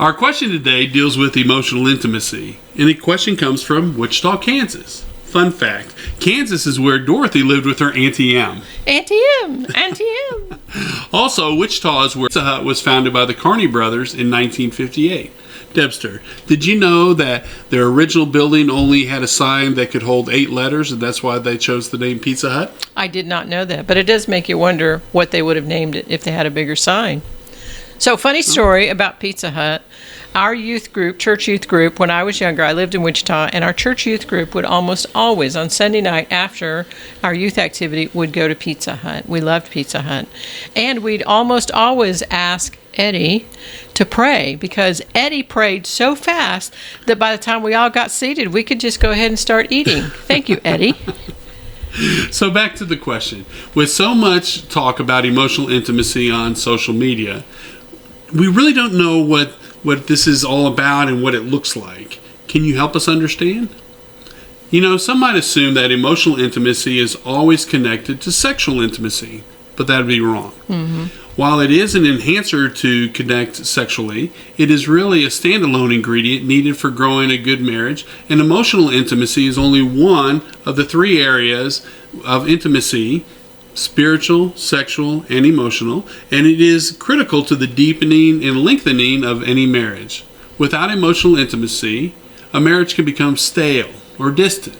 Our question today deals with emotional intimacy, and the question comes from Wichita, Kansas. Fun fact, Kansas is where Dorothy lived with her Auntie M. Auntie M. Auntie M. Also, Wichita is where Pizza Hut was founded by the Carney brothers in 1958. Debster, did you know that their original building only had a sign that could hold 8 letters, and that's why they chose the name Pizza Hut? I did not know that, but it does make you wonder what they would have named it if they had a bigger sign. So, funny story about Pizza Hut. Our youth group, church youth group, when I was younger, I lived in Wichita, and our church youth group would almost always, on Sunday night after our youth activity, would go to Pizza Hut. We loved Pizza Hut. And we'd almost always ask Eddie to pray, because Eddie prayed so fast that by the time we all got seated, we could just go ahead and start eating. Thank you, Eddie. So back to the question. With so much talk about emotional intimacy on social media, we really don't know what this is all about and what it looks like. Can you help us understand? You know, some might assume that emotional intimacy is always connected to sexual intimacy, but that would be wrong. Mm-hmm. While it is an enhancer to connect sexually, it is really a standalone ingredient needed for growing a good marriage, and emotional intimacy is only one of the 3 areas of intimacy: spiritual, sexual, and emotional, and it is critical to the deepening and lengthening of any marriage. Without emotional intimacy, a marriage can become stale or distant,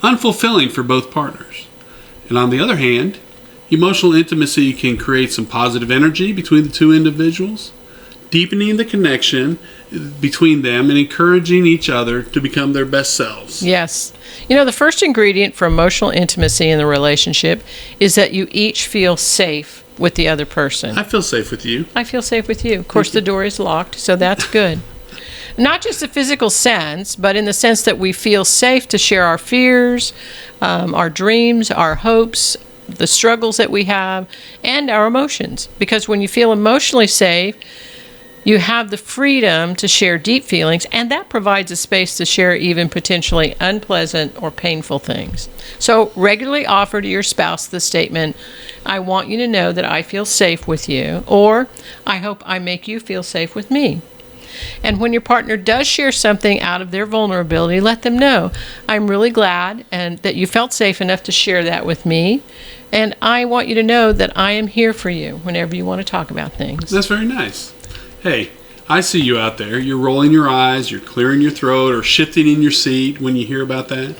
unfulfilling for both partners. And on the other hand, emotional intimacy can create some positive energy between the 2 individuals, deepening the connection between them and encouraging each other to become their best selves. Yes. You know, the first ingredient for emotional intimacy in the relationship is that you each feel safe with the other person. I feel safe with you. I feel safe with you. Of course, the door is locked, so that's good. Not just the physical sense, but in the sense that we feel safe to share our fears, our dreams, our hopes, the struggles that we have, and our emotions. Because when you feel emotionally safe, you have the freedom to share deep feelings, and that provides a space to share even potentially unpleasant or painful things. So regularly offer to your spouse the statement, "I want you to know that I feel safe with you," or "I hope I make you feel safe with me." And when your partner does share something out of their vulnerability, let them know, "I'm really glad and that you felt safe enough to share that with me. And I want you to know that I am here for you whenever you want to talk about things." That's very nice. Hey, I see you out there. You're rolling your eyes, you're clearing your throat, or shifting in your seat when you hear about that.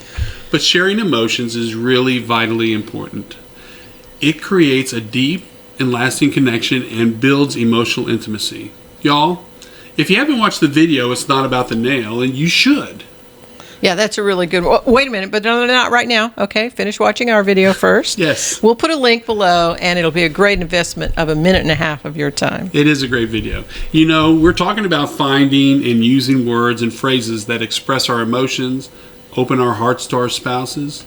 But sharing emotions is really vitally important. It creates a deep and lasting connection and builds emotional intimacy. Y'all, if you haven't watched the video, It's Not About the Nail, and you should. Yeah, that's a really good one. Wait a minute, but no, not right now. Okay, finish watching our video first. Yes. We'll put a link below, and it'll be a great investment of 1.5 minutes of your time. It is a great video. You know, we're talking about finding and using words and phrases that express our emotions, open our hearts to our spouses.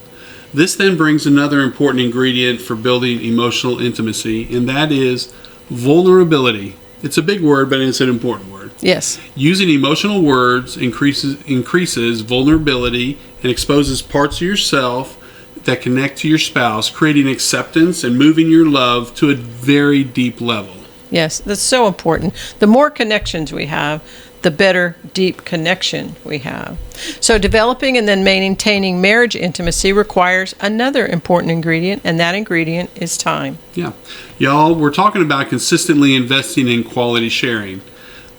This then brings another important ingredient for building emotional intimacy, and that is vulnerability. It's a big word, but it's an important word. Yes. Using emotional words increases vulnerability and exposes parts of yourself that connect to your spouse, creating acceptance and moving your love to a very deep level. Yes, that's so important. The more connections we have, the better deep connection we have. So developing and then maintaining marriage intimacy requires another important ingredient, and that ingredient is time. Yeah. Y'all, we're talking about consistently investing in quality sharing.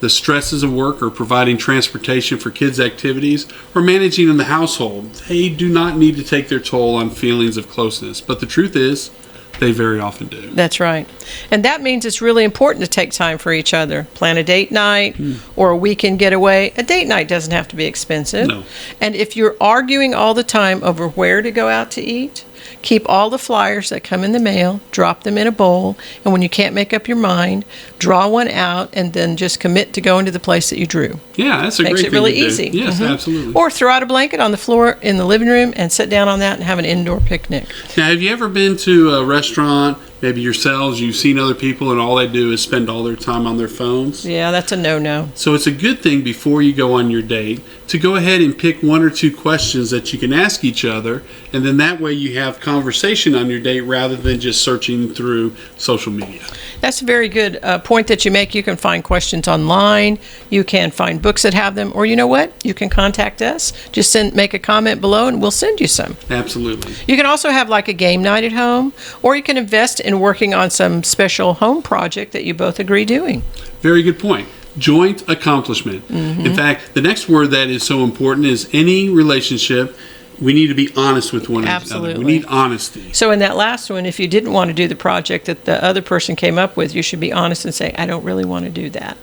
The stresses of work or providing transportation for kids' activities or managing in the household, they do not need to take their toll on feelings of closeness. But the truth is, they very often do. That's right. And that means it's really important to take time for each other. Plan a date night or a weekend getaway. A date night doesn't have to be expensive. No. And if you're arguing all the time over where to go out to eat, keep all the flyers that come in the mail, drop them in a bowl, and when you can't make up your mind, draw one out and then just commit to going to the place that you drew. Yeah, that's a great thing to do. Makes it really easy. Yes, absolutely. Or throw out a blanket on the floor in the living room and sit down on that and have an indoor picnic. Now, have you ever been to a restaurant maybe yourselves, you've seen other people and all they do is spend all their time on their phones. Yeah, that's a no-no. So it's a good thing before you go on your date to go ahead and pick 1 or 2 questions that you can ask each other, and then that way you have conversation on your date rather than just searching through social media. That's a very good point that you make. You can find questions online. You can find books that have them. Or you know what? You can contact us. Just make a comment below and we'll send you some. Absolutely. You can also have like a game night at home, or you can invest in working on some special home project that you both agree doing. Very good point. Joint accomplishment. In fact, the next word that is so important is any relationship, we need to be honest with one Absolutely. another. We need honesty. So in that last one, if you didn't want to do the project that the other person came up with, you should be honest and say, I don't really want to do that.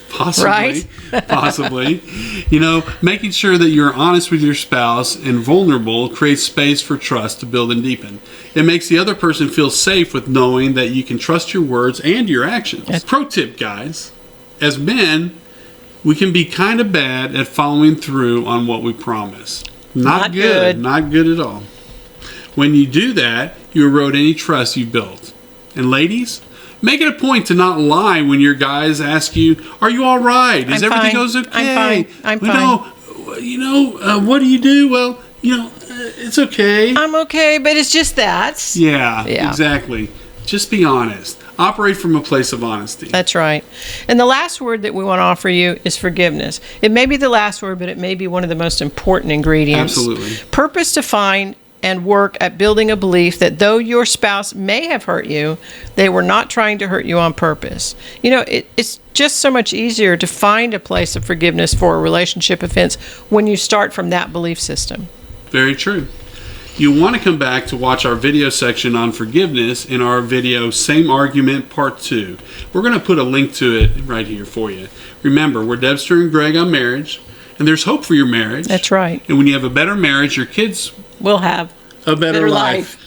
Possibly. Right? Possibly. You know, making sure that you're honest with your spouse and vulnerable creates space for trust to build and deepen. It makes the other person feel safe with knowing that you can trust your words and your actions. Pro tip, guys. As men, we can be kind of bad at following through on what we promise. Not good. Not good at all. When you do that, you erode any trust you've built. And ladies, make it a point to not lie when your guys ask you, "Are you all right? Is everything goes okay? I'm fine. What do you do? Well, it's okay. I'm okay, but it's just that." Yeah, exactly. Just be honest. Operate from a place of honesty. That's right. And the last word that we want to offer you is forgiveness. It may be the last word, but it may be one of the most important ingredients. Absolutely. Purpose to find and work at building a belief that though your spouse may have hurt you, they were not trying to hurt you on purpose. It's just so much easier to find a place of forgiveness for a relationship offense when you start from that belief system. Very true. You want to come back to watch our video section on forgiveness in our video Same Argument Part 2. We're going to put a link to it right here for you. Remember, we're Debster and Greg on marriage, and there's hope for your marriage. That's right. And when you have a better marriage, your kids will have a better life.